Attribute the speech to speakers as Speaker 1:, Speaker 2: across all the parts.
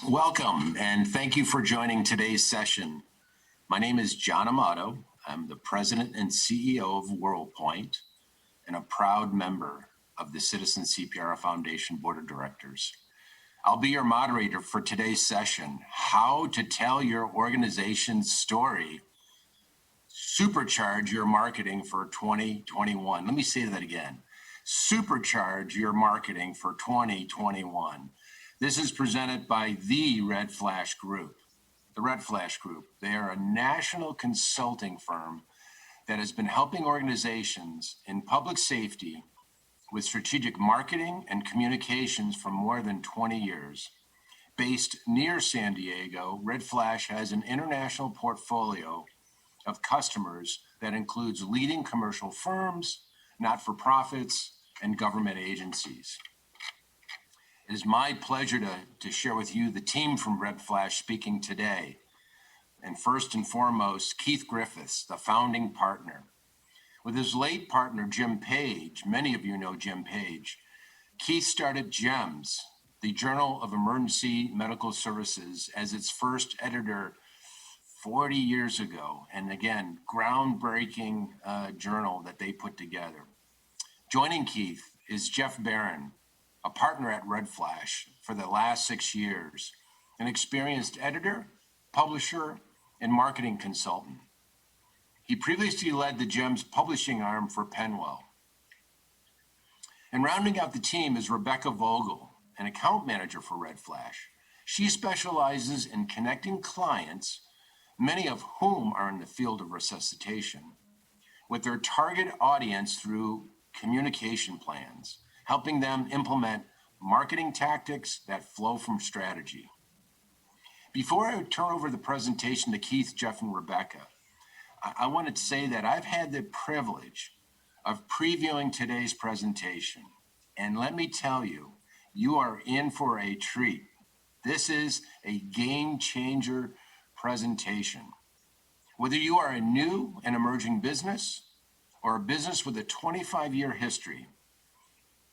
Speaker 1: Welcome, and thank you for joining today's session. My name is John Amato. I'm the President and CEO of WorldPoint and a proud member of the Citizen CPR Foundation Board of Directors. I'll be your moderator for today's session, How to Tell Your Organization's Story, Supercharge Your Marketing for 2021. Let me say that again. Supercharge your marketing for 2021. This is presented by the RedFlash Group. The RedFlash Group, they are a national consulting firm that has been helping organizations in public safety with strategic marketing and communications for more than 20 years. Based near San Diego, RedFlash has an international portfolio of customers that includes leading commercial firms, not-for-profits, and government agencies. It is my pleasure to share with you the team from RedFlash speaking today. And first and foremost, Keith Griffiths, the founding partner. With his late partner, Jim Page, many of you know Jim Page, Keith started GEMS, the Journal of Emergency Medical Services, as its first editor 40 years ago. And again, groundbreaking journal that they put together. Joining Keith is Jeff Barron, a partner at RedFlash for the last 6 years, an experienced editor, publisher, and marketing consultant. He previously led the GEMS publishing arm for Penwell. And rounding out the team is Rebecca Vogel, an account manager for RedFlash. She specializes in connecting clients, many of whom are in the field of resuscitation, with their target audience through communication plans, helping them implement marketing tactics that flow from strategy. Before I turn over the presentation to Keith, Jeff, and Rebecca, I wanted to say that I've had the privilege of previewing today's presentation. And let me tell you, you are in for a treat. This is a game changer presentation. Whether you are a new and emerging business or a business with a 25-year history,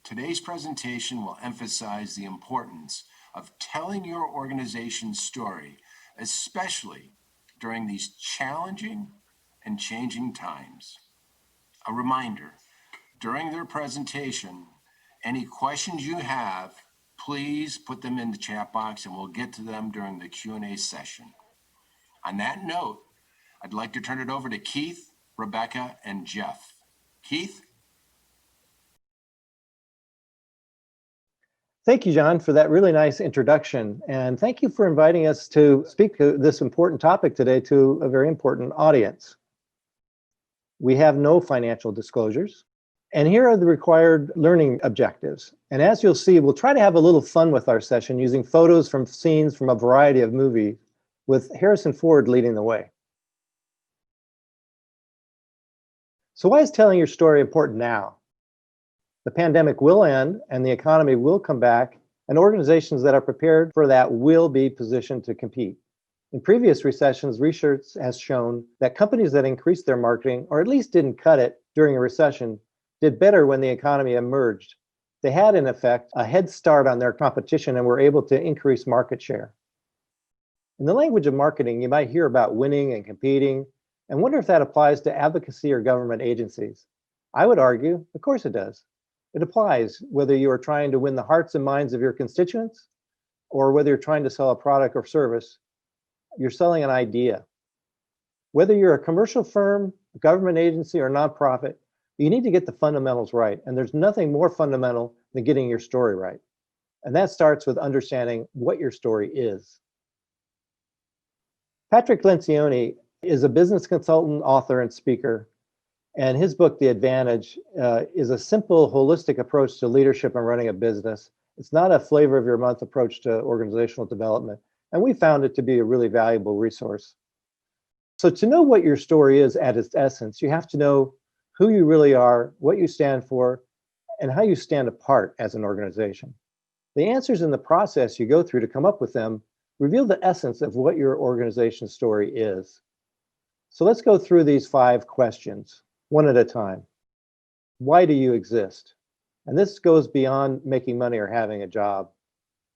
Speaker 1: today's presentation will emphasize the importance of telling your organization's story, especially during these challenging and changing times. A reminder, during their presentation, any questions you have, please put them in the chat box and we'll get to them during the Q&A session. On that note, I'd like to turn it over to Keith, Rebecca, and Jeff. Keith?
Speaker 2: Thank you, John, for that really nice introduction. And thank you for inviting us to speak to this important topic today to a very important audience. We have no financial disclosures. And here are the required learning objectives. And as you'll see, we'll try to have a little fun with our session using photos from scenes from a variety of movies with Harrison Ford leading the way. So why is telling your story important now? The pandemic will end and the economy will come back, and organizations that are prepared for that will be positioned to compete. In previous recessions, research has shown that companies that increased their marketing, or at least didn't cut it during a recession, did better when the economy emerged. They had, in effect, a head start on their competition and were able to increase market share. In the language of marketing, you might hear about winning and competing, and wonder if that applies to advocacy or government agencies. I would argue, of course it does. It applies whether you are trying to win the hearts and minds of your constituents or whether you're trying to sell a product or service. You're selling an idea. Whether you're a commercial firm, a government agency, or nonprofit, you need to get the fundamentals right. And there's nothing more fundamental than getting your story right. And that starts with understanding what your story is. Patrick Lencioni is a business consultant, author, and speaker. And his book, The Advantage, is a simple, holistic approach to leadership and running a business. It's not a flavor of your month approach to organizational development. And we found it to be a really valuable resource. So to know what your story is at its essence, you have to know who you really are, what you stand for, and how you stand apart as an organization. The answers in the process you go through to come up with them reveal the essence of what your organization's story is. So let's go through these 5 questions, one at a time. Why do you exist? And this goes beyond making money or having a job.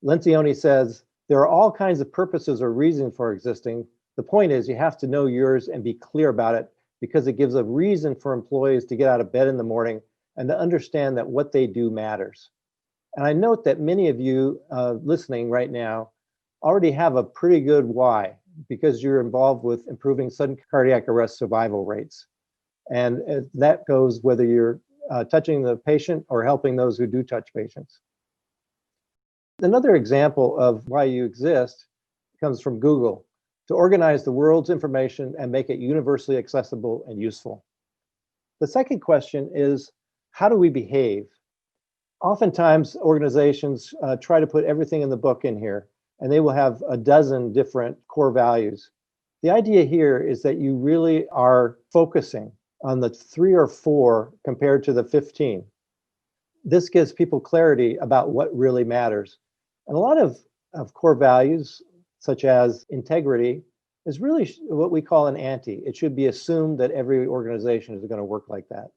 Speaker 2: Lencioni says, There are all kinds of purposes or reasons for existing. The point is you have to know yours and be clear about it because it gives a reason for employees to get out of bed in the morning and to understand that what they do matters. And I note that many of you listening right now already have a pretty good why because you're involved with improving sudden cardiac arrest survival rates. And that goes whether you're touching the patient or helping those who do touch patients. Another example of why you exist comes from Google, to organize the world's information and make it universally accessible and useful. The second question is, how do we behave? Oftentimes, organizations try to put everything in the book in here, and they will have a dozen different core values. The idea here is that you really are focusing on the 3 or 4 compared to the 15. This gives people clarity about what really matters. And a lot of core values, such as integrity, is really what we call an ante. It should be assumed that every organization is going to work like that.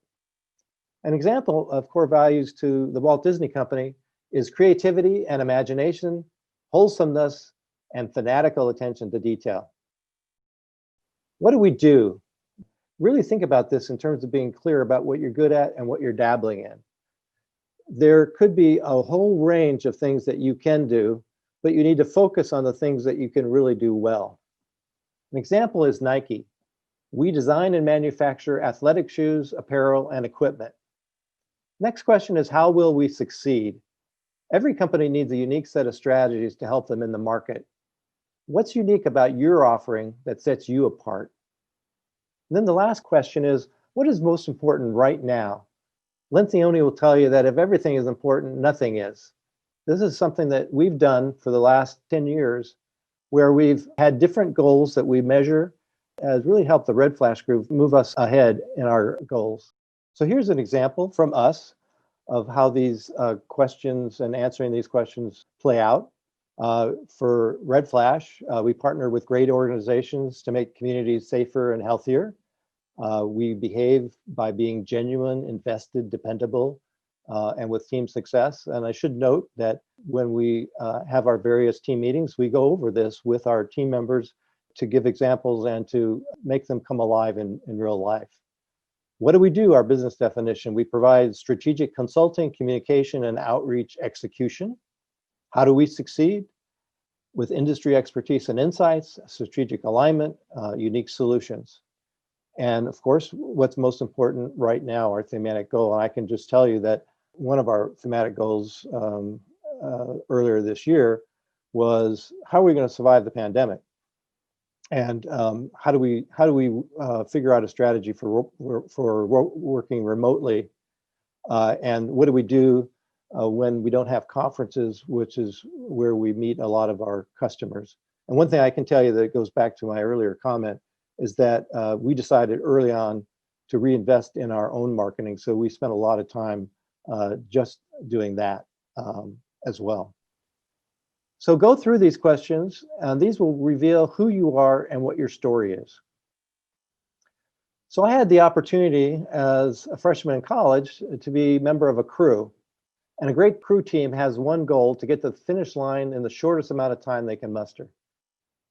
Speaker 2: An example of core values to the Walt Disney Company is creativity and imagination, wholesomeness, and fanatical attention to detail. What do we do? Really think about this in terms of being clear about what you're good at and what you're dabbling in. There could be a whole range of things that you can do, but you need to focus on the things that you can really do well. An example is Nike. We design and manufacture athletic shoes, apparel, and equipment. Next question is, how will we succeed? Every company needs a unique set of strategies to help them in the market. What's unique about your offering that sets you apart? And then the last question is, what is most important right now? Lencioni will tell you that if everything is important, nothing is. This is something that we've done for the last 10 years, where we've had different goals that we measure, has really helped the RedFlash group move us ahead in our goals. So here's an example from us of how these questions and answering these questions play out. For RedFlash, we partner with great organizations to make communities safer and healthier. We behave by being genuine, invested, dependable, and with team success. And I should note that when we have our various team meetings, we go over this with our team members to give examples and to make them come alive in real life. What do we do? Our business definition: we provide strategic consulting, communication, and outreach execution. How do we succeed? With industry expertise and insights, strategic alignment, unique solutions. And of course, what's most important right now, our thematic goal, and I can just tell you that one of our thematic goals earlier this year was, how are we going to survive the pandemic? And how do we figure out a strategy for working remotely? And what do we do when we don't have conferences, which is where we meet a lot of our customers? And one thing I can tell you that goes back to my earlier comment is that we decided early on to reinvest in our own marketing. So we spent a lot of time just doing that as well. So go through these questions, and these will reveal who you are and what your story is. So I had the opportunity as a freshman in college to be a member of a crew. And a great crew team has one goal: to get to the finish line in the shortest amount of time they can muster.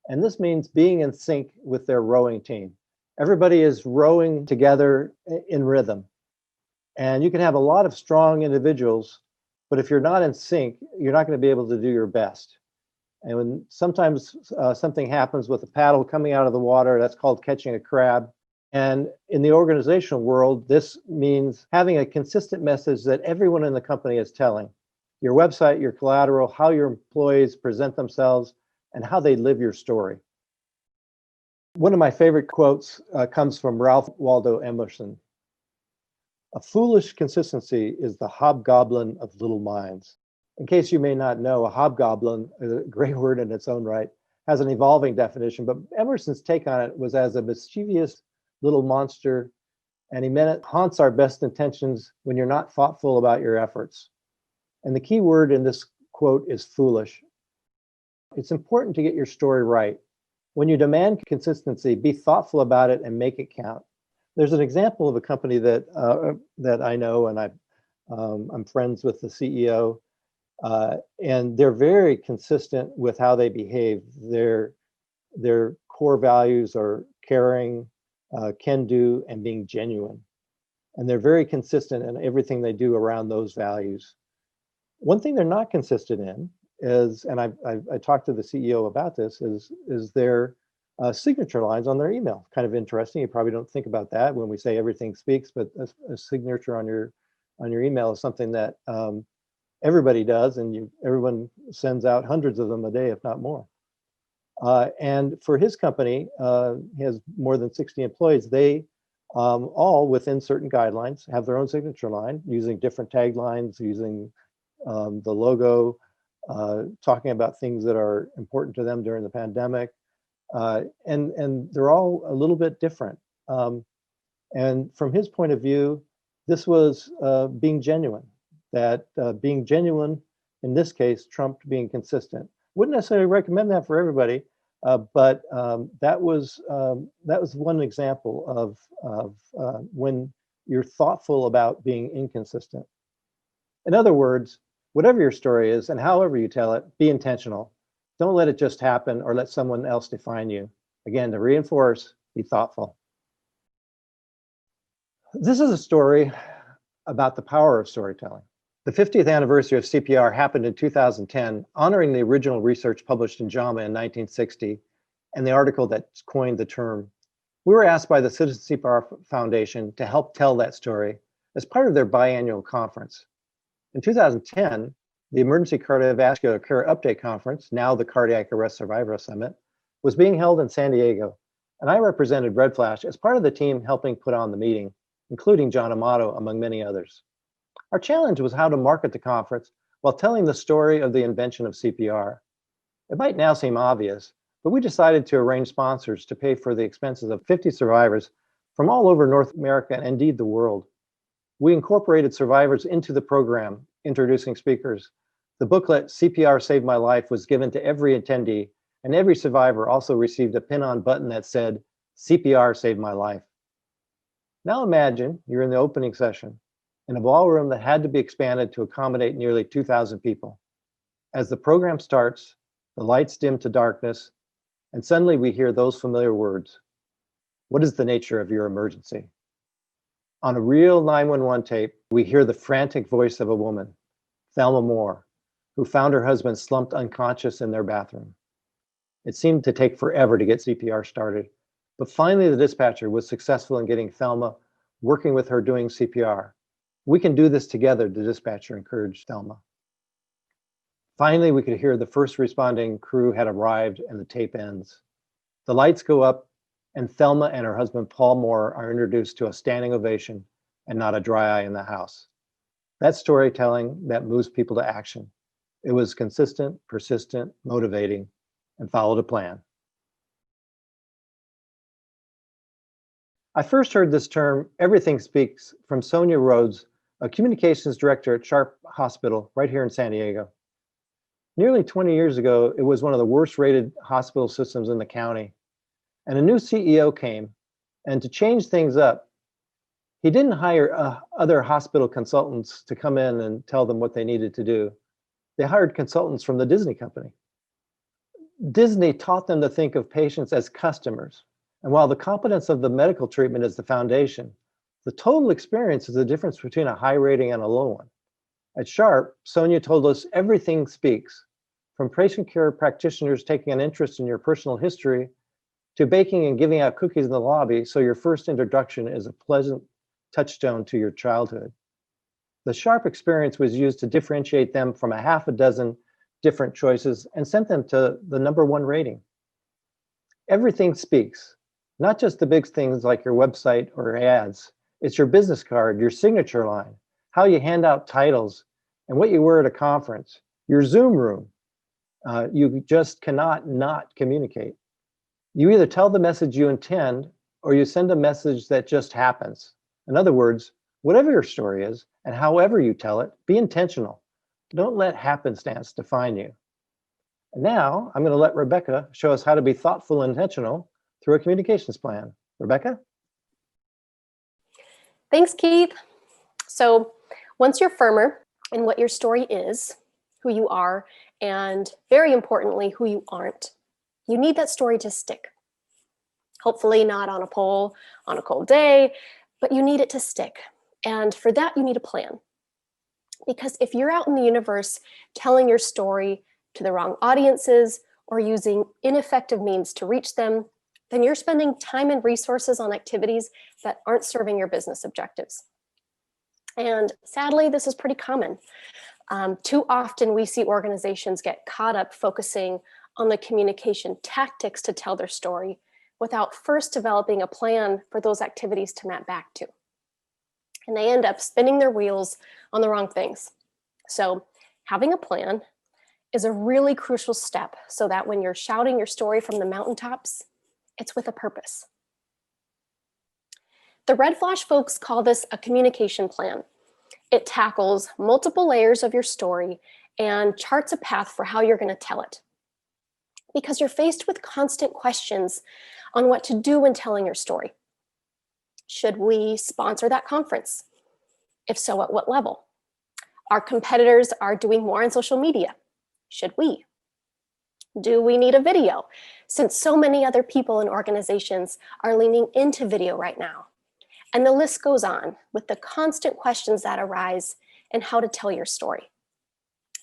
Speaker 2: And this means being in sync with their rowing team. Everybody is rowing together in rhythm. And you can have a lot of strong individuals, but if you're not in sync, you're not going to be able to do your best. And when sometimes something happens with a paddle coming out of the water, that's called catching a crab. And in the organizational world, this means having a consistent message that everyone in the company is telling. Your website, your collateral, how your employees present themselves, and how they live your story. One of my favorite quotes comes from Ralph Waldo Emerson. A foolish consistency is the hobgoblin of little minds. In case you may not know, a hobgoblin is a great word in its own right, has an evolving definition, but Emerson's take on it was as a mischievous little monster, and he meant it haunts our best intentions when you're not thoughtful about your efforts. And the key word in this quote is foolish. It's important to get your story right. When you demand consistency, be thoughtful about it and make it count. There's an example of a company that I know, and I'm friends with the CEO. And they're very consistent with how they behave. Their core values are caring, can do, and being genuine. And they're very consistent in everything they do around those values. One thing they're not consistent in is, and I talked to the CEO about this, is their signature lines on their email. Kind of interesting. You probably don't think about that when we say everything speaks, but a signature on your email is something that everybody does, and everyone sends out hundreds of them a day, if not more. And for his company, he has more than 60 employees. They all, within certain guidelines, have their own signature line, using different taglines, using the logo, talking about things that are important to them during the pandemic. And they're all a little bit different. And from his point of view, this was being genuine, that being genuine, in this case, trumped being consistent. Wouldn't necessarily recommend that for everybody, but that was one example of when you're thoughtful about being inconsistent. In other words, whatever your story is and however you tell it, be intentional. Don't let it just happen or let someone else define you. Again, to reinforce, be thoughtful. This is a story about the power of storytelling. The 50th anniversary of CPR happened in 2010, honoring the original research published in JAMA in 1960 and the article that coined the term. We were asked by the Citizen CPR Foundation to help tell that story as part of their biannual conference. In 2010, the Emergency Cardiovascular Care Update Conference, now the Cardiac Arrest Survivor Summit, was being held in San Diego, and I represented RedFlash as part of the team helping put on the meeting, including John Amato, among many others. Our challenge was how to market the conference while telling the story of the invention of CPR. It might now seem obvious, but we decided to arrange sponsors to pay for the expenses of 50 survivors from all over North America and indeed the world. We incorporated survivors into the program, introducing speakers. The booklet, CPR Saved My Life, was given to every attendee, and every survivor also received a pin-on button that said, CPR Saved My Life. Now imagine you're in the opening session in a ballroom that had to be expanded to accommodate nearly 2,000 people. As the program starts, the lights dim to darkness, and suddenly we hear those familiar words. What is the nature of your emergency? On a real 911 tape, we hear the frantic voice of a woman, Thelma Moore, who found her husband slumped unconscious in their bathroom. It seemed to take forever to get CPR started, but finally the dispatcher was successful in getting Thelma, working with her doing CPR. We can do this together, the dispatcher encouraged Thelma. Finally, we could hear the first responding crew had arrived and the tape ends. The lights go up and Thelma and her husband, Paul Moore, are introduced to a standing ovation and not a dry eye in the house. That's storytelling that moves people to action. It was consistent, persistent, motivating, and followed a plan. I first heard this term, everything speaks, from Sonia Rhodes, a communications director at Sharp Hospital right here in San Diego. Nearly 20 years ago, it was one of the worst rated hospital systems in the county. And a new CEO came, and to change things up, he didn't hire other hospital consultants to come in and tell them what they needed to do. They hired consultants from the Disney company. Disney taught them to think of patients as customers. And while the competence of the medical treatment is the foundation, the total experience is the difference between a high rating and a low one. At Sharp, Sonia told us everything speaks, from patient care practitioners taking an interest in your personal history to baking and giving out cookies in the lobby so your first introduction is a pleasant touchstone to your childhood. The Sharp experience was used to differentiate them from a half a dozen different choices and sent them to the #1 rating. Everything speaks, not just the big things like your website or ads. It's your business card, your signature line, how you hand out titles, and what you wear at a conference, your Zoom room. You just cannot not communicate. You either tell the message you intend or you send a message that just happens. In other words, whatever your story is and however you tell it, be intentional. Don't let happenstance define you. And now I'm going to let Rebecca show us how to be thoughtful and intentional through a communications plan. Rebecca?
Speaker 3: Thanks, Keith. So once you're firmer in what your story is, who you are, and very importantly, who you aren't. You need that story to stick. Hopefully not on a pole on a cold day, but you need it to stick. And for that, you need a plan. Because if you're out in the universe telling your story to the wrong audiences or using ineffective means to reach them, then you're spending time and resources on activities that aren't serving your business objectives. And sadly, this is pretty common. Too often we see organizations get caught up focusing on the communication tactics to tell their story without first developing a plan for those activities to map back to. And they end up spinning their wheels on the wrong things. So having a plan is a really crucial step so that when you're shouting your story from the mountaintops, it's with a purpose. The RedFlash folks call this a communication plan. It tackles multiple layers of your story and charts a path for how you're going to tell it. Because you're faced with constant questions on what to do when telling your story. Should we sponsor that conference? If so, at what level? Our competitors are doing more on social media. Should we? Do we need a video? Since so many other people and organizations are leaning into video right now. And the list goes on with the constant questions that arise and how to tell your story.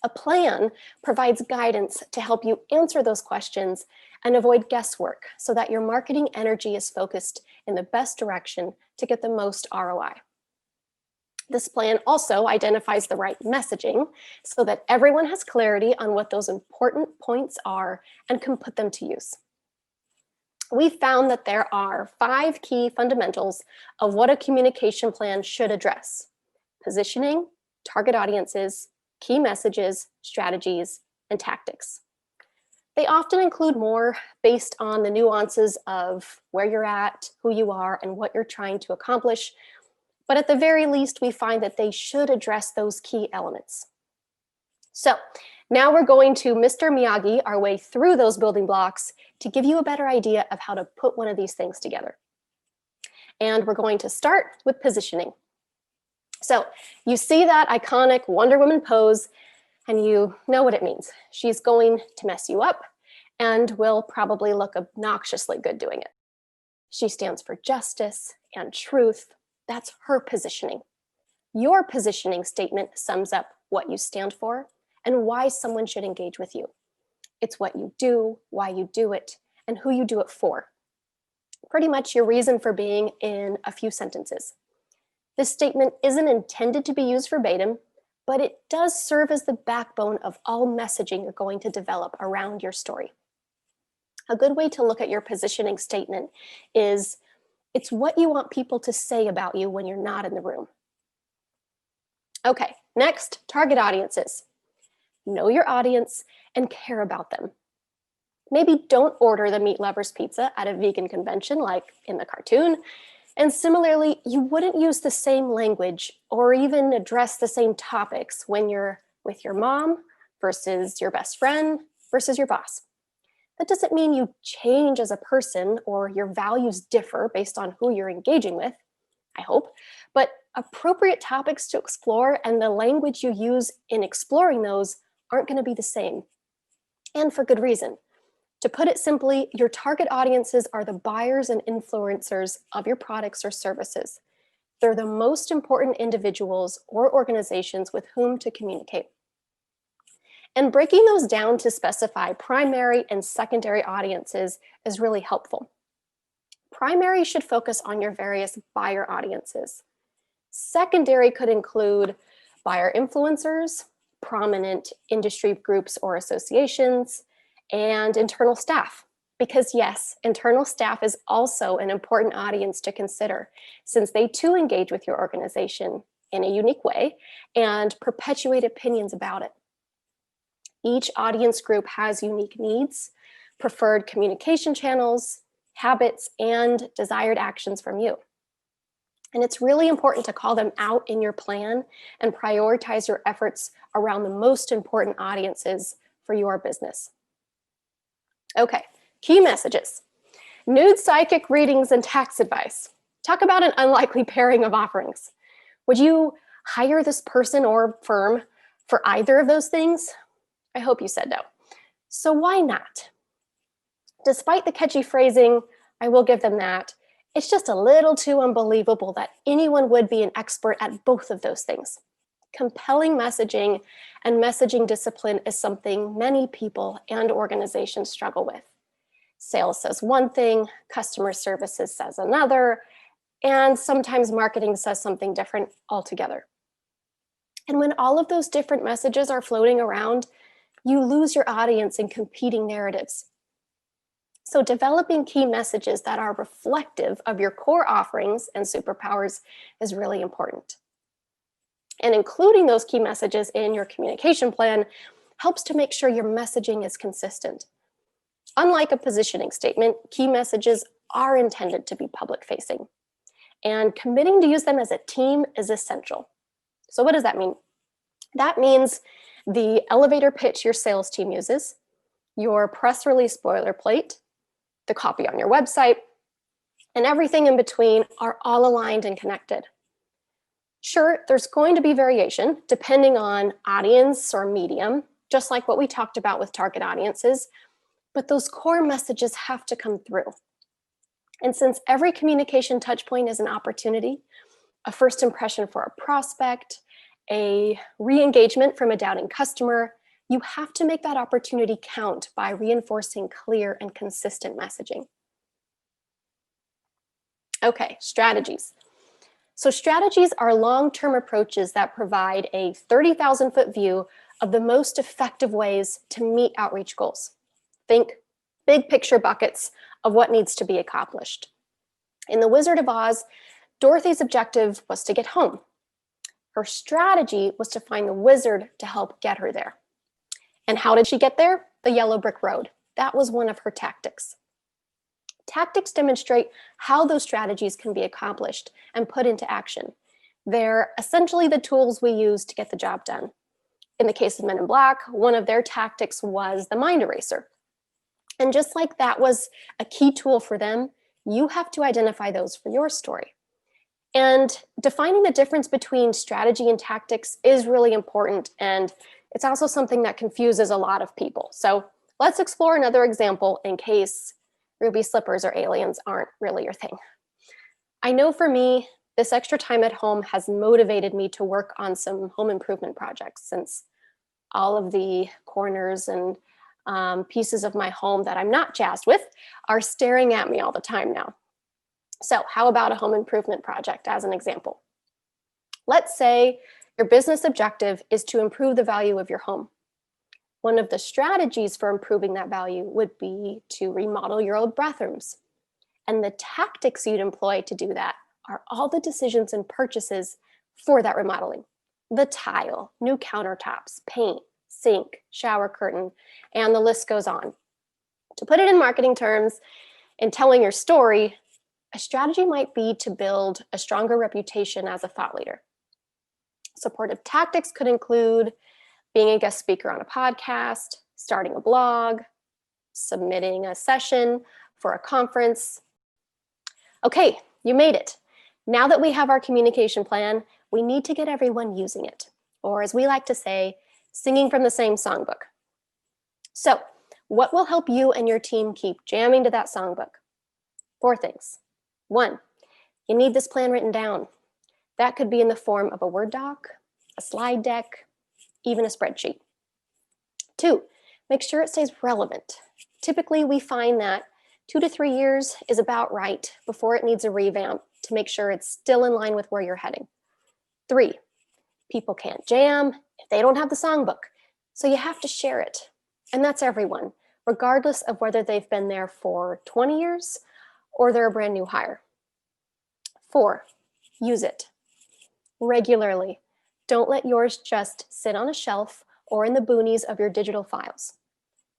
Speaker 3: A plan provides guidance to help you answer those questions and avoid guesswork so that your marketing energy is focused in the best direction to get the most ROI. This plan also identifies the right messaging so that everyone has clarity on what those important points are and can put them to use. We found that there are 5 key fundamentals of what a communication plan should address: positioning, target audiences, key messages, strategies, and tactics. They often include more based on the nuances of where you're at, who you are, and what you're trying to accomplish. But at the very least, we find that they should address those key elements. So now we're going to Mr. Miyagi our way through those building blocks to give you a better idea of how to put one of these things together. And we're going to start with positioning. So you see that iconic Wonder Woman pose, and you know what it means. She's going to mess you up and will probably look obnoxiously good doing it. She stands for justice and truth. That's her positioning. Your positioning statement sums up what you stand for and why someone should engage with you. It's what you do, why you do it, and who you do it for. Pretty much your reason for being in a few sentences. This statement isn't intended to be used verbatim, but it does serve as the backbone of all messaging you're going to develop around your story. A good way to look at your positioning statement is it's what you want people to say about you when you're not in the room. Okay, next, target audiences. Know your audience and care about them. Maybe don't order the meat lovers pizza at a vegan convention like in the cartoon. And similarly, you wouldn't use the same language or even address the same topics when you're with your mom versus your best friend versus your boss. That doesn't mean you change as a person or your values differ based on who you're engaging with, I hope, but appropriate topics to explore and the language you use in exploring those aren't going to be the same. And for good reason. To put it simply, your target audiences are the buyers and influencers of your products or services. They're the most important individuals or organizations with whom to communicate. And breaking those down to specify primary and secondary audiences is really helpful. Primary should focus on your various buyer audiences. Secondary could include buyer influencers, prominent industry groups or associations, and internal staff. Because yes, internal staff is also an important audience to consider, since they too engage with your organization in a unique way and perpetuate opinions about it. Each audience group has unique needs, preferred communication channels, habits, and desired actions from you. And it's really important to call them out in your plan and prioritize your efforts around the most important audiences for your business. Okay, key messages. Nude psychic readings and tax advice. Talk about an unlikely pairing of offerings. Would you hire this person or firm for either of those things? I hope you said no. So why not? Despite the catchy phrasing, I will give them that. It's just a little too unbelievable that anyone would be an expert at both of those things. Compelling messaging and messaging discipline is something many people and organizations struggle with. Sales says one thing, customer services says another, and sometimes marketing says something different altogether. And when all of those different messages are floating around, you lose your audience in competing narratives. So developing key messages that are reflective of your core offerings and superpowers is really important. And including those key messages in your communication plan helps to make sure your messaging is consistent. Unlike a positioning statement, key messages are intended to be public-facing, and committing to use them as a team is essential. So what does that mean? That means the elevator pitch your sales team uses, your press release boilerplate, the copy on your website, and everything in between are all aligned and connected. Sure, there's going to be variation depending on audience or medium, just like what we talked about with target audiences, but those core messages have to come through. And since every communication touchpoint is an opportunity, a first impression for a prospect, a re-engagement from a doubting customer, you have to make that opportunity count by reinforcing clear and consistent messaging. Okay, strategies. So strategies are long-term approaches that provide a 30,000-foot view of the most effective ways to meet outreach goals. Think big picture buckets of what needs to be accomplished. In The Wizard of Oz, Dorothy's objective was to get home. Her strategy was to find the wizard to help get her there. And how did she get there? The yellow brick road. That was one of her tactics. Tactics demonstrate how those strategies can be accomplished and put into action. They're essentially the tools we use to get the job done. In the case of Men in Black, one of their tactics was the mind eraser. And just like that was a key tool for them, you have to identify those for your story. And defining the difference between strategy and tactics is really important, and it's also something that confuses a lot of people. So let's explore another example in case ruby slippers or aliens aren't really your thing. I know for me, this extra time at home has motivated me to work on some home improvement projects, since all of the corners and pieces of my home that I'm not jazzed with are staring at me all the time now. So how about a home improvement project as an example? Let's say your business objective is to improve the value of your home. One of the strategies for improving that value would be to remodel your old bathrooms. And the tactics you'd employ to do that are all the decisions and purchases for that remodeling. The tile, new countertops, paint, sink, shower curtain, and the list goes on. To put it in marketing terms, in telling your story, a strategy might be to build a stronger reputation as a thought leader. Supportive tactics could include being a guest speaker on a podcast, starting a blog, submitting a session for a conference. Okay, you made it. Now that we have our communication plan, we need to get everyone using it, or as we like to say, singing from the same songbook. So, what will help you and your team keep jamming to that songbook? 4 things. 1, you need this plan written down. That could be in the form of a Word doc, a slide deck, even a spreadsheet. 2, make sure it stays relevant. Typically, we find that 2 to 3 years is about right before it needs a revamp to make sure it's still in line with where you're heading. 3, people can't jam if they don't have the songbook, so you have to share it. And that's everyone, regardless of whether they've been there for 20 years or they're a brand new hire. 4, use it regularly. Don't let yours just sit on a shelf or in the boonies of your digital files.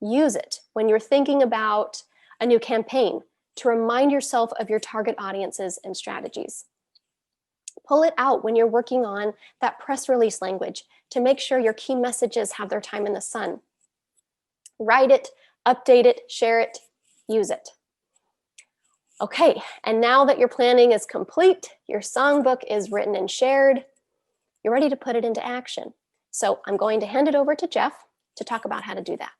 Speaker 3: Use it when you're thinking about a new campaign to remind yourself of your target audiences and strategies. Pull it out when you're working on that press release language to make sure your key messages have their time in the sun. Write it, update it, share it, use it. Okay, and now that your planning is complete, your songbook is written and shared, you're ready to put it into action. So I'm going to hand it over to Jeff to talk about how to do that.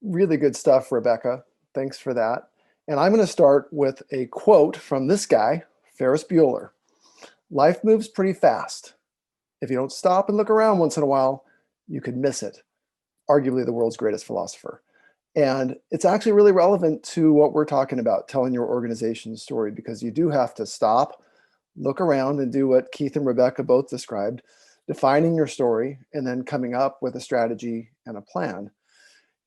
Speaker 4: Really good stuff, Rebecca. Thanks for that. And I'm going to start with a quote from this guy, Ferris Bueller. Life moves pretty fast. If you don't stop and look around once in a while, you could miss it. Arguably the world's greatest philosopher. And it's actually really relevant to what we're talking about, telling your organization's story, because you do have to stop, look around, and do what Keith and Rebecca both described, defining your story, and then coming up with a strategy and a plan.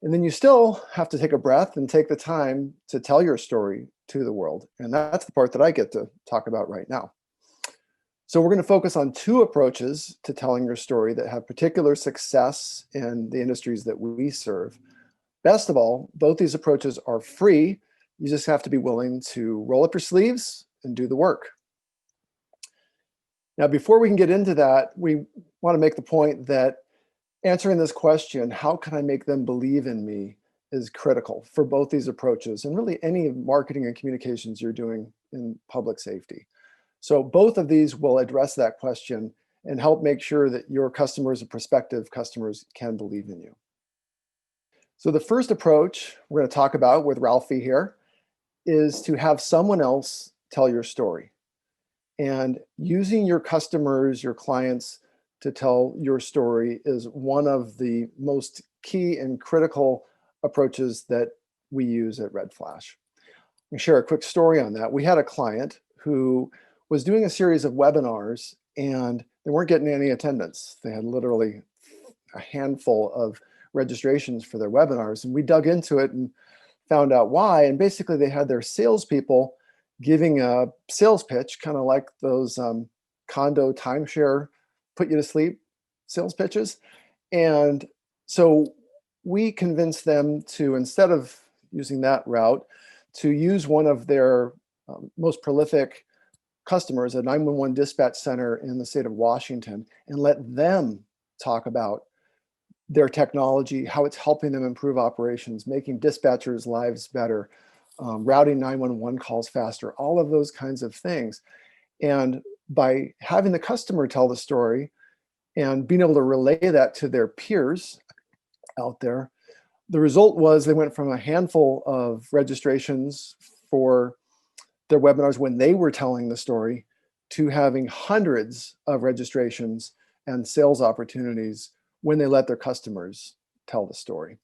Speaker 4: And then you still have to take a breath and take the time to tell your story to the world. And that's the part that I get to talk about right now. So we're going to focus on two approaches to telling your story that have particular success in the industries that we serve. Best of all, both these approaches are free. You just have to be willing to roll up your sleeves and do the work. Now, before we can get into that, we want to make the point that answering this question, how can I make them believe in me, is critical for both these approaches and really any marketing and communications you're doing in public safety. So both of these will address that question and help make sure that your customers and prospective customers can believe in you. So the first approach we're going to talk about with Ralphie here is to have someone else tell your story. And using your customers, your clients to tell your story is one of the most key and critical approaches that we use at RedFlash. I'll share a quick story on that. We had a client who was doing a series of webinars and they weren't getting any attendance. They had literally a handful of registrations for their webinars, and we dug into it and found out why. And basically they had their salespeople giving a sales pitch, kind of like those condo timeshare put you to sleep sales pitches. And so we convinced them to, instead of using that route, to use one of their most prolific customers, a 911 dispatch center in the state of Washington, and let them talk about their technology, how it's helping them improve operations, making dispatchers' lives better, routing 911 calls faster, all of those kinds of things. And by having the customer tell the story and being able to relay that to their peers out there, the result was they went from a handful of registrations for their webinars when they were telling the story to having hundreds of registrations and sales opportunities when they let their customers tell the story.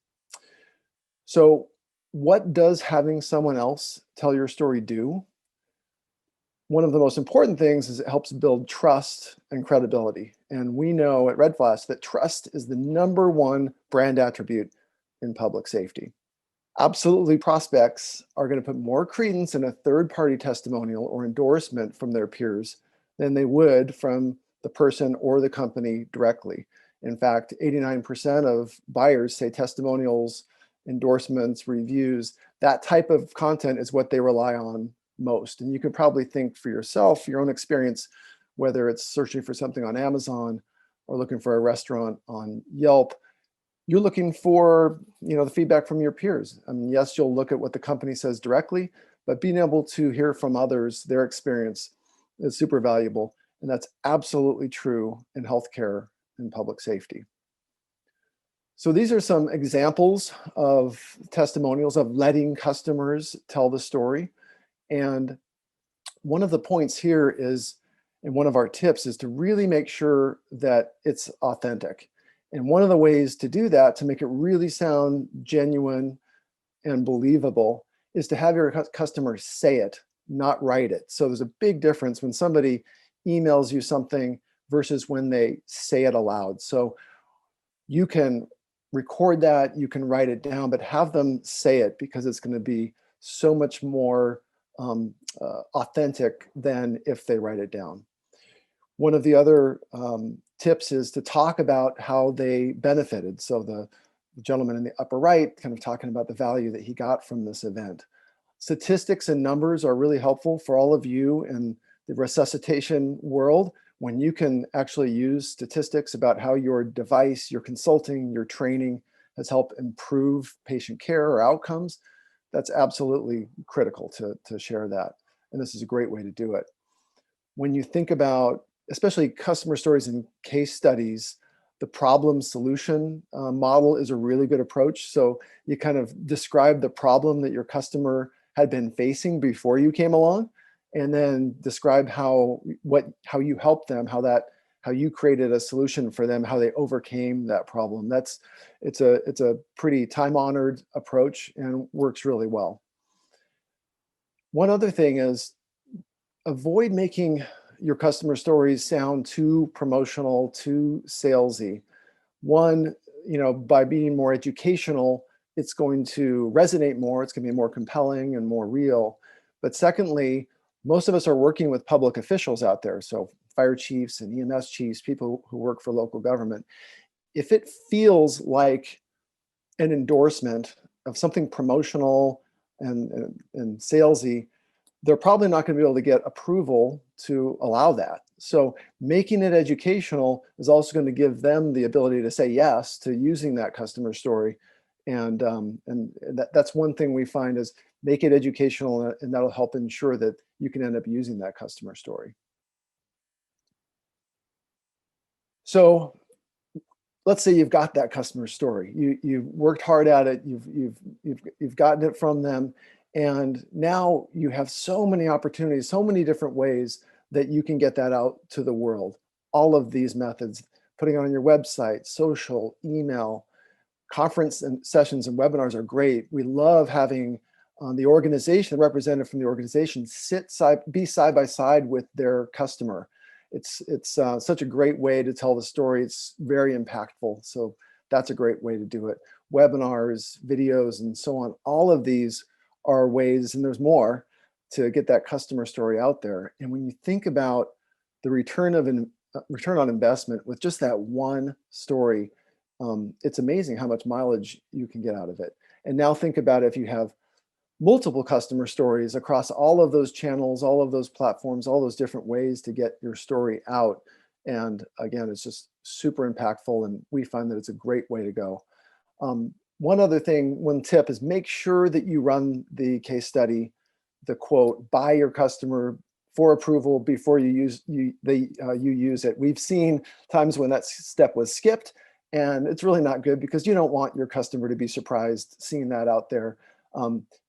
Speaker 4: So what does having someone else tell your story do? One of the most important things is it helps build trust and credibility. And we know at RedFlash that trust is the #1 brand attribute in public safety. Absolutely, prospects are going to put more credence in a third-party testimonial or endorsement from their peers than they would from the person or the company directly. In fact, 89% of buyers say testimonials, endorsements, reviews, that type of content is what they rely on most. And you can probably think for yourself, your own experience, whether it's searching for something on Amazon or looking for a restaurant on Yelp, you're looking for, the feedback from your peers. I mean, yes, you'll look at what the company says directly, but being able to hear from others, their experience, is super valuable. And that's absolutely true in healthcare and public safety. So these are some examples of testimonials of letting customers tell the story. And one of the points here is, and one of our tips is to really make sure that it's authentic. And one of the ways to do that, to make it really sound genuine and believable, is to have your customer say it, not write it. So there's a big difference when somebody emails you something versus when they say it aloud. So you can record that, you can write it down, but have them say it, because it's going to be so much more authentic than if they write it down. One of the other tips is to talk about how they benefited. So the gentleman in the upper right, kind of talking about the value that he got from this event. Statistics and numbers are really helpful for all of you in the resuscitation world. When you can actually use statistics about how your device, your consulting, your training has helped improve patient care or outcomes, that's absolutely critical to share that. And this is a great way to do it. When you think about, especially customer stories and case studies, The problem solution model is a really good approach. So you kind of describe the problem that your customer had been facing before you came along, and then describe how you helped them, how you created a solution for them, how they overcame that problem. It's a pretty time-honored approach and works really well. One other thing is avoid making your customer stories sound too promotional, too salesy. One, by being more educational, it's going to resonate more, it's going to be more compelling and more real. But secondly, most of us are working with public officials out there, so fire chiefs and EMS chiefs, people who work for local government. If it feels like an endorsement of something promotional and salesy, they're probably not going to be able to get approval to allow that. So making it educational is also going to give them the ability to say yes to using that customer story. And that's one thing we find is make it educational, and that'll help ensure that you can end up using that customer story. So let's say you've got that customer story. You've worked hard at it. You've gotten it from them. And now you have so many opportunities, so many different ways that you can get that out to the world. All of these methods, putting it on your website, social, email, conference and sessions and webinars are great. We love having the organization, the representative from the organization, be side by side with their customer. It's such a great way to tell the story. It's very impactful. So that's a great way to do it. Webinars, videos, and so on. All of these are ways, and there's more, to get that customer story out there. And when you think about the return on investment with just that one story, it's amazing how much mileage you can get out of it. And now think about if you have multiple customer stories across all of those channels, all of those platforms, all those different ways to get your story out. And again, it's just super impactful, and we find that it's a great way to go. One tip is make sure that you run the case study, the quote, by your customer for approval before you use it. We've seen times when that step was skipped, and it's really not good because you don't want your customer to be surprised seeing that out there.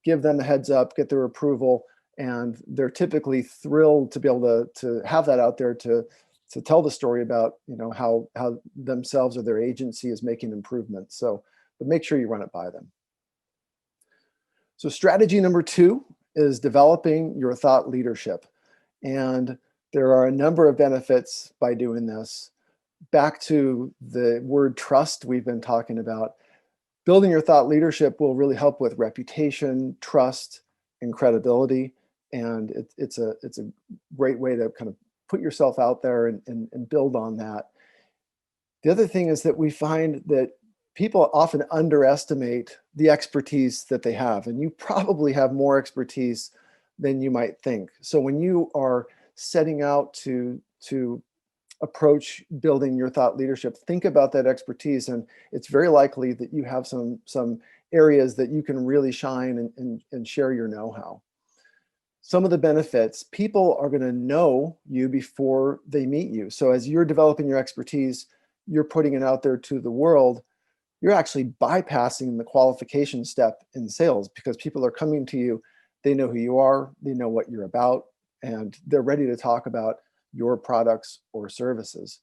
Speaker 4: Give them a heads up, get their approval, and they're typically thrilled to be able to have that out there to tell the story about how themselves or their agency is making improvements. So, but make sure you run it by them. So strategy number 2 is developing your thought leadership. And there are a number of benefits by doing this. Back to the word trust we've been talking about. Building your thought leadership will really help with reputation, trust, and credibility. And it's a great way to kind of put yourself out there and build on that. The other thing is that we find that people often underestimate the expertise that they have, and you probably have more expertise than you might think. So when you are setting out to approach building your thought leadership, think about that expertise, and it's very likely that you have some areas that you can really shine and share your know-how. Some of the benefits, people are going to know you before they meet you. So as you're developing your expertise, you're putting it out there to the world, you're actually bypassing the qualification step in sales because people are coming to you, they know who you are, they know what you're about, and they're ready to talk about your products or services.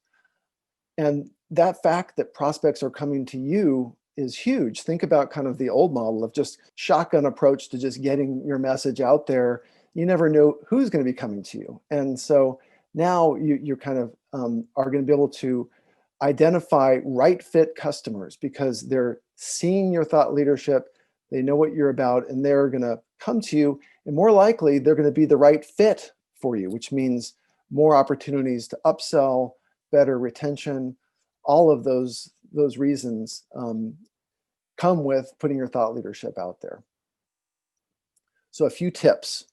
Speaker 4: And that fact that prospects are coming to you is huge. Think about kind of the old model of just shotgun approach to just getting your message out there. You never know who's going to be coming to you. And so now you're kind of are going to be able to identify right fit customers because they're seeing your thought leadership, they know what you're about, and they're going to come to you, and more likely they're going to be the right fit for you, which means more opportunities to upsell, better retention. All of those reasons come with putting your thought leadership out there. So a few tips.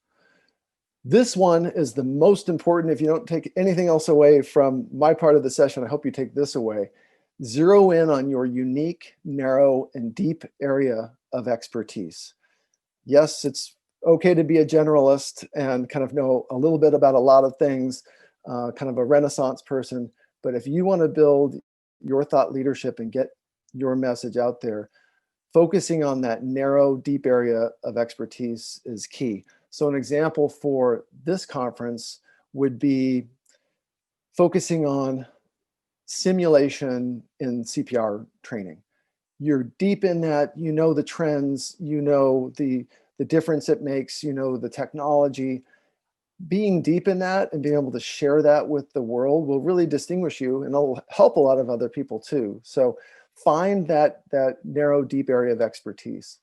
Speaker 4: This one is the most important. If you don't take anything else away from my part of the session, I hope you take this away. Zero in on your unique, narrow, and deep area of expertise. Yes, it's okay to be a generalist and kind of know a little bit about a lot of things, kind of a Renaissance person. But if you want to build your thought leadership and get your message out there, focusing on that narrow, deep area of expertise is key. So an example for this conference would be focusing on simulation in CPR training. You're deep in that, you know the trends, you know the difference it makes, you know the technology. Being deep in that and being able to share that with the world will really distinguish you, and it'll help a lot of other people too. So find that narrow, deep area of expertise.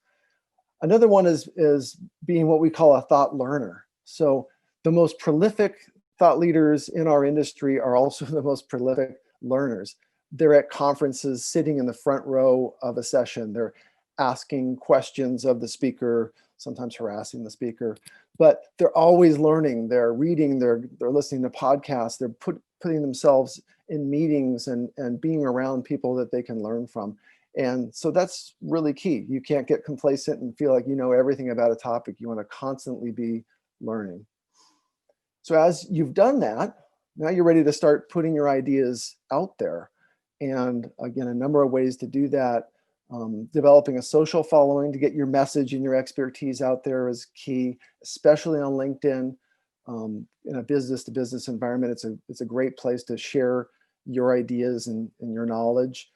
Speaker 4: Another one is being what we call a thought learner. So the most prolific thought leaders in our industry are also the most prolific learners. They're at conferences, sitting in the front row of a session. They're asking questions of the speaker, sometimes harassing the speaker, but they're always learning. They're reading, they're listening to podcasts, they're putting themselves in meetings and being around people that they can learn from. And so that's really key. You can't get complacent and feel like you know everything about a topic. You want to constantly be learning. So as you've done that, now you're ready to start putting your ideas out there. And again, a number of ways to do that. Developing a social following to get your message and your expertise out there is key, especially on LinkedIn. In a business-to-business environment, it's a great place to share your ideas and your knowledge.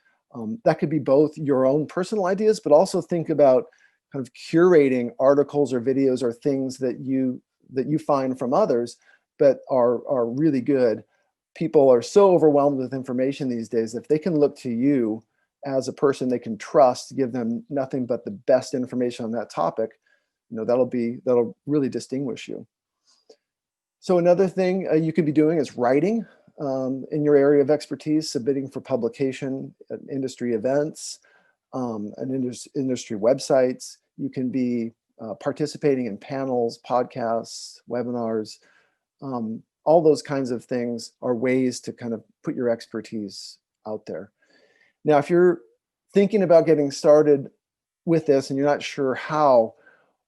Speaker 4: That could be both your own personal ideas, but also think about kind of curating articles or videos or things that you find from others, but are really good. People are so overwhelmed with information these days. If they can look to you as a person they can trust, give them nothing but the best information on that topic, that'll really distinguish you. So another thing you could be doing is writing in your area of expertise, submitting for publication at industry events, and industry websites. You can be participating in panels, podcasts, webinars. All those kinds of things are ways to kind of put your expertise out there. Now, if you're thinking about getting started with this and you're not sure how,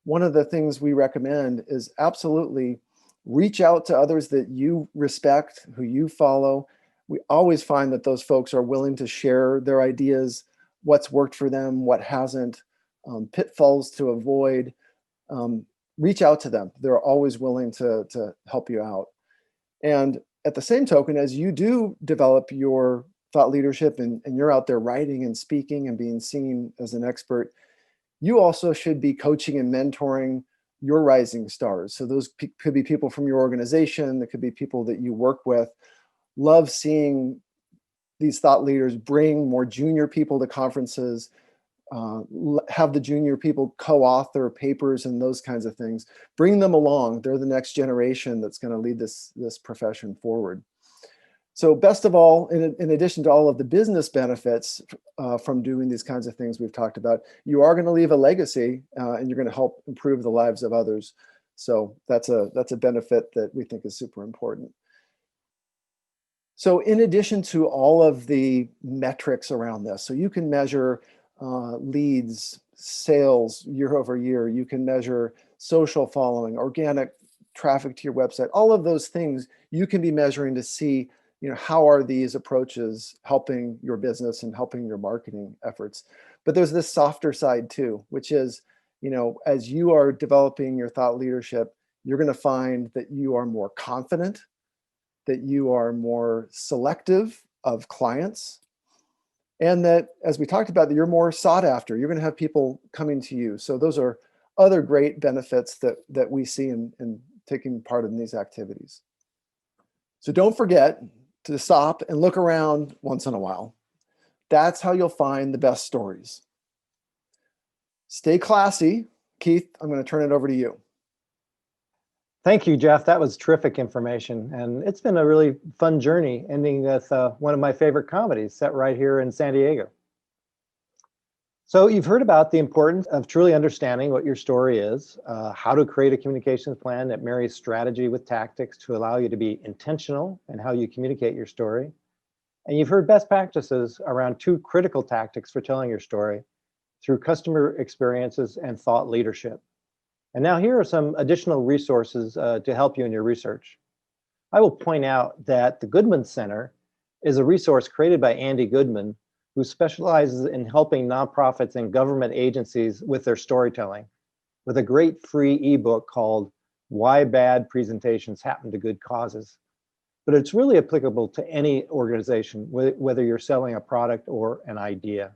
Speaker 4: one of the things we recommend is absolutely reach out to others that you respect, who you follow. We always find that those folks are willing to share their ideas, what's worked for them, what hasn't, pitfalls to avoid. Reach out to them. They're always willing to help you out. And at the same token, as you do develop your thought leadership and you're out there writing and speaking and being seen as an expert, you also should be coaching and mentoring your rising stars. So those could be people from your organization, that could be people that you work with. Love seeing these thought leaders bring more junior people to conferences, have the junior people co-author papers and those kinds of things. Bring them along. They're the next generation that's going to lead this profession forward. So best of all, in addition to all of the business benefits from doing these kinds of things we've talked about, you are going to leave a legacy and you're going to help improve the lives of others. So that's a benefit that we think is super important. So in addition to all of the metrics around this, so you can measure leads, sales year over year, you can measure social following, organic traffic to your website, all of those things you can be measuring to see, how are these approaches helping your business and helping your marketing efforts. But there's this softer side too, which is, as you are developing your thought leadership, you're going to find that you are more confident, that you are more selective of clients, and that, as we talked about, that you're more sought after. You're going to have people coming to you. So those are other great benefits that we see in taking part in these activities. So don't forget to stop and look around once in a while. That's how you'll find the best stories. Stay classy. Keith, I'm going to turn it over to you.
Speaker 2: Thank you, Jeff. That was terrific information. And it's been a really fun journey, ending with one of my favorite comedies set right here in San Diego. So you've heard about the importance of truly understanding what your story is, how to create a communications plan that marries strategy with tactics to allow you to be intentional in how you communicate your story. And you've heard best practices around 2 critical tactics for telling your story through customer experiences and thought leadership. And now here are some additional resources to help you in your research. I will point out that the Goodman Center is a resource created by Andy Goodman, who specializes in helping nonprofits and government agencies with their storytelling, with a great free ebook called Why Bad Presentations Happen to Good Causes. But it's really applicable to any organization, whether you're selling a product or an idea.